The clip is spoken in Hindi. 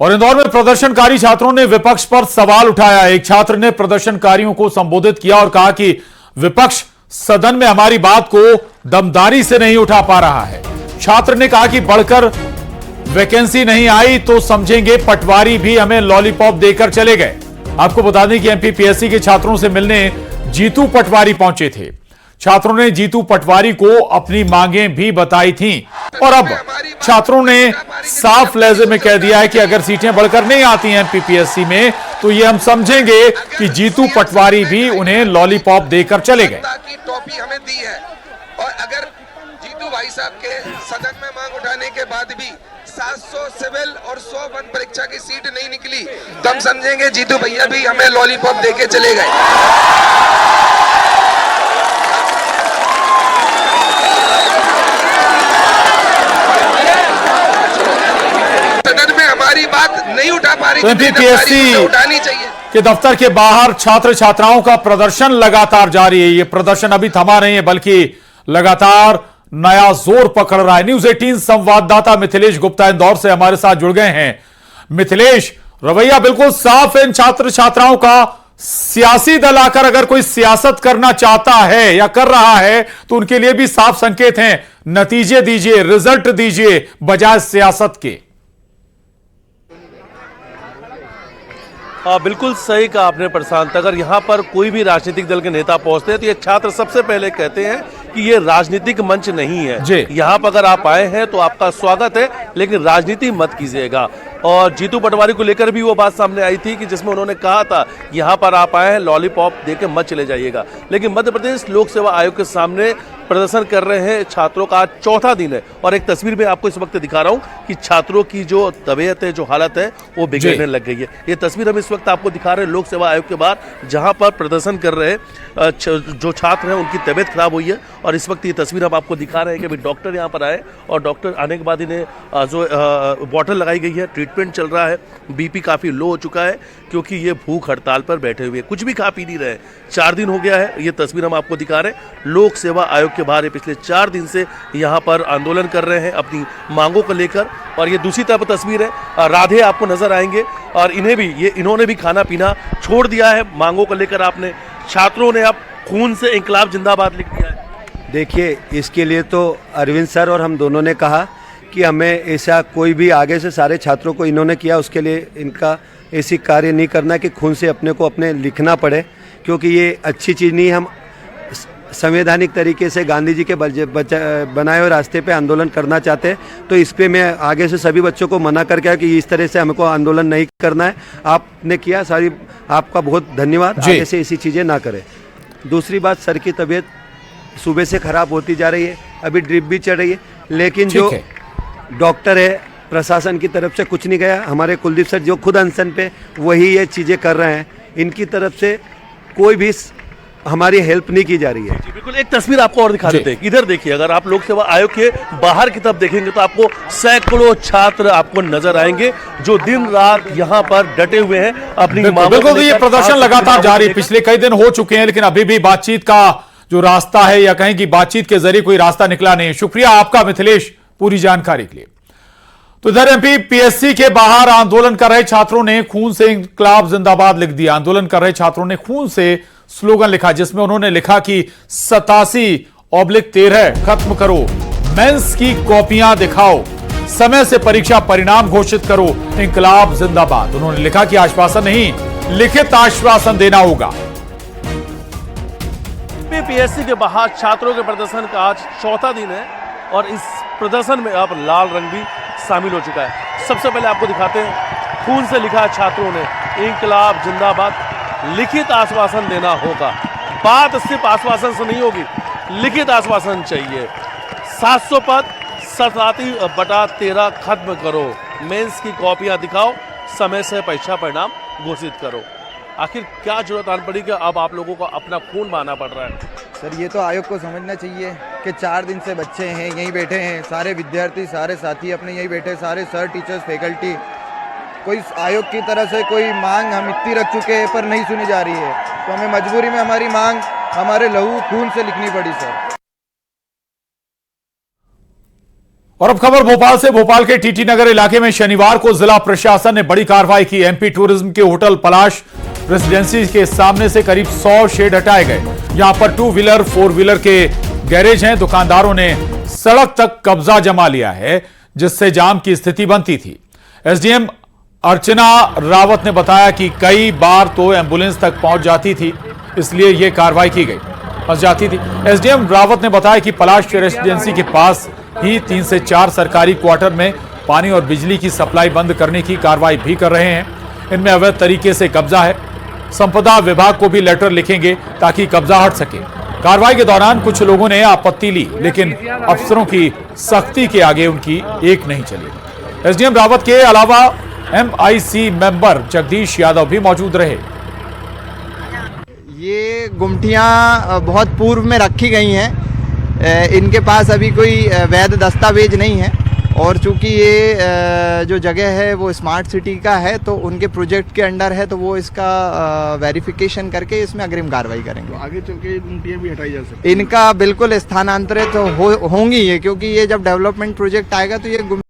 और इंदौर में प्रदर्शनकारी छात्रों ने विपक्ष पर सवाल उठाया। एक छात्र ने प्रदर्शनकारियों को संबोधित किया और कहा कि विपक्ष सदन में हमारी बात को दमदारी से नहीं उठा पा रहा है। छात्र ने कहा कि बढ़कर वैकेंसी नहीं आई तो समझेंगे पटवारी भी हमें लॉलीपॉप देकर चले गए। आपको बता दें कि एमपीपीएससी के छात्रों से मिलने जीतू पटवारी पहुंचे थे। छात्रों ने जीतू पटवारी को अपनी मांगें भी बताई थीं और अब छात्रों ने साफ लहजे में कह दिया है कि अगर सीटें बढ़कर नहीं आती हैं एमपीपीएससी में तो ये हम समझेंगे कि जीतू पटवारी भी उन्हें लॉलीपॉप देकर चले गए। टॉपी हमें दी है और अगर जीतू भाई साहब के सदन में मांग उठाने के बाद भी 700 सिविल और 100 वन परीक्षा की सीट नहीं निकली तो हम समझेंगे जीतू भैया भी हमें लॉलीपॉप देके चले गए। बात नहीं उठा पा रही, एमपीपीएससी उठानी चाहिए। के दफ्तर के बाहर छात्र छात्राओं का प्रदर्शन लगातार जारी है। ये प्रदर्शन अभी थमा नहीं है बल्कि लगातार नया जोर पकड़ रहा है। न्यूज़ 18 संवाददाता मिथिलेश गुप्ता इंदौर से हमारे साथ जुड़ गए हैं। मिथिलेश, रवैया बिल्कुल साफ है इन छात्र छात्राओं का। सियासी दल आकर अगर कोई सियासत करना चाहता है या कर रहा है तो उनके लिए भी साफ संकेत हैं, नतीजे दीजिए, रिजल्ट दीजिए बजाय सियासत के। बिल्कुल सही कहा आपने प्रशांत। अगर यहाँ पर कोई भी राजनीतिक दल के नेता पहुंचते हैं तो ये छात्र सबसे पहले कहते हैं कि ये राजनीतिक मंच नहीं है। यहाँ पर अगर आप आए हैं तो आपका स्वागत है, लेकिन राजनीति मत कीजिएगा। और जीतू पटवारी को लेकर भी वो बात सामने आई थी कि जिसमें उन्होंने कहा था यहाँ पर आप आए हैं लॉलीपॉप देके मत चले जाइएगा। लेकिन मध्य प्रदेश लोक सेवा आयोग के सामने प्रदर्शन कर रहे हैं छात्रों का आज चौथा दिन है और एक तस्वीर में आपको इस वक्त दिखा रहा हूं कि छात्रों की जो तबीयत है, जो हालत है वो बिगड़ने लग गई है। ये तस्वीर हम इस वक्त आपको दिखा रहे हैं लोक सेवा आयोग के बाहर, जहां पर प्रदर्शन कर रहे जो छात्र हैं उनकी तबीयत खराब हुई है। और इस वक्त ये तस्वीर हम आपको दिखा रहे हैं कि अभी डॉक्टर यहाँ पर आए और डॉक्टर आने के बाद इन्हें जो बॉटल लगाई गई है, ट्रीटमेंट चल रहा है। बीपी काफ़ी लो हो चुका है क्योंकि ये भूख हड़ताल पर बैठे हुए, कुछ भी खा पी नहीं रहे। 4 दिन हो गया है। ये तस्वीर हम आपको दिखा रहे हैं लोक सेवा आयोग के बाहर। पिछले 4 दिन से यहाँ पर आंदोलन कर रहे हैं अपनी मांगों को लेकर। और ये दूसरी तरफ तस्वीर है, राधे आपको नजर आएंगे और इन्होंने भी खाना पीना छोड़ दिया है मांगों को लेकर। आपने छात्रों ने अब खून से इंकलाब जिंदाबाद लिख दिया है। देखिए, इसके लिए तो अरविंद सर और हम दोनों ने कहा कि हमें ऐसा कोई भी आगे से सारे छात्रों को इन्होंने किया, उसके लिए इनका ऐसी कार्य नहीं करना कि खून से अपने को अपने लिखना पड़े, क्योंकि ये अच्छी चीज़ नहीं। हम संवैधानिक तरीके से गांधी जी के बनाए हुए रास्ते पे आंदोलन करना चाहते हैं, तो इस पे मैं आगे से सभी बच्चों को मना करके आया कि इस तरह से हमको आंदोलन नहीं करना है। आपने किया, सारी आपका बहुत धन्यवाद। आगे से ऐसी चीज़ें ना करें। दूसरी बात, सर की तबीयत सुबह से ख़राब होती जा रही है, अभी ड्रिप भी चढ़ रही है, लेकिन जो डॉक्टर है प्रशासन की तरफ से कुछ नहीं गया। हमारे कुलदीप सर जो खुद अनशन पे वही ये चीज़ें कर रहे हैं, इनकी तरफ से कोई भी हमारी हेल्प नहीं की जा रही है। बिल्कुल, एक तस्वीर आपको और दिखा देते हैं। इधर देखिए, अगर आप लोक सेवा आयोग के बाहर की तरफ देखेंगे तो आपको सैकड़ों छात्र आपको नजर आएंगे जो दिन रात यहाँ पर डटे हुए हैं अपनी मांगों को लेकर। ये प्रदर्शन लगातार जारी पिछले कई दिन हो चुके हैं, लेकिन अभी भी बातचीत का जो रास्ता है या कहें कि बातचीत के जरिए कोई रास्ता निकला नहीं। शुक्रिया आपका मिथिलेश पूरी जानकारी के लिए। तो इधर एमपीपीएससी के बाहर आंदोलन कर रहे छात्रों ने खून से इंकलाब जिंदाबाद लिख दिया। आंदोलन कर रहे छात्रों ने खून से स्लोगन लिखा, जिसमें उन्होंने लिखा कि 87/13 खत्म करो, मेंस की कॉपियां दिखाओ, समय से परीक्षा परिणाम घोषित करो, इंकलाब जिंदाबाद। उन्होंने लिखा कि आश्वासन नहीं, लिखित आश्वासन देना होगा। एमपीपीएससी के बाहर छात्रों के प्रदर्शन का आज चौथा दिन है और इस प्रदर्शन में अब लाल रंग भी शामिल हो चुका है। सबसे पहले आपको दिखाते हैं, खून से लिखा छात्रों ने इंकलाब जिंदाबाद, लिखित आश्वासन देना होगा। बात सिर्फ आश्वासन से नहीं होगी, लिखित आश्वासन चाहिए। 700 पद 87/13 खत्म करो, मेंस की कॉपियां दिखाओ, समय से परीक्षा परिणाम घोषित करो। आखिर क्या जरूरत आन पड़ी कि अब आप लोगों को अपना खून बहाना पड़ रहा है? सर, ये तो आयोग को समझना चाहिए कि 4 दिन से बच्चे हैं यहीं बैठे हैं, सारे विद्यार्थी, सारे साथी अपने यहीं बैठे, सारे सर, टीचर्स, फैकल्टी। कोई आयोग की तरफ से कोई मांग हम इतनी रख चुके हैं पर नहीं सुनी जा रही है, तो हमें मजबूरी में हमारी मांग हमारे लहू खून से लिखनी पड़ी सर। और अब खबर भोपाल से। भोपाल के टीटी नगर इलाके में शनिवार को जिला प्रशासन ने बड़ी कार्रवाई की। एमपी टूरिज्म के होटल पलाश रेसिडेंसी के सामने से करीब 100 शेड हटाए गए। यहां पर 2 व्हीलर 4 व्हीलर के गैरेज हैं। दुकानदारों ने सड़क तक कब्जा जमा लिया है, जिससे जाम की स्थिति बनती थी। एसडीएम अर्चना रावत ने बताया कि कई बार तो एंबुलेंस तक पहुंच जाती थी, इसलिए यह कार्रवाई की गई। फंस जाती थी। एसडीएम रावत ने बताया कि पलाश रेसिडेंसी के पास ही 3 से 4 सरकारी क्वार्टर में पानी और बिजली की सप्लाई बंद करने की कार्रवाई भी कर रहे हैं। इनमें अवैध तरीके से कब्जा है। संपदा विभाग को भी लेटर लिखेंगे ताकि कब्जा हट सके। कार्रवाई के दौरान कुछ लोगों ने आपत्ति ली, लेकिन अफसरों की सख्ती के आगे उनकी एक नहीं चली। एसडीएम रावत के अलावा एमआईसी मेंबर जगदीश यादव भी मौजूद रहे। ये गुमटियाँ बहुत पूर्व में रखी गई हैं। इनके पास अभी कोई वैध दस्तावेज नहीं है, और चूंकि ये जो जगह है वो स्मार्ट सिटी का है, तो उनके प्रोजेक्ट के अंडर है, तो वो इसका वेरिफिकेशन करके इसमें अग्रिम कार्रवाई करेंगे। तो आगे चल के गुमटियाँ भी हटाई जा सकती इनका बिल्कुल स्थानांतरित होंगी ये, क्योंकि ये जब डेवलपमेंट प्रोजेक्ट आएगा तो ये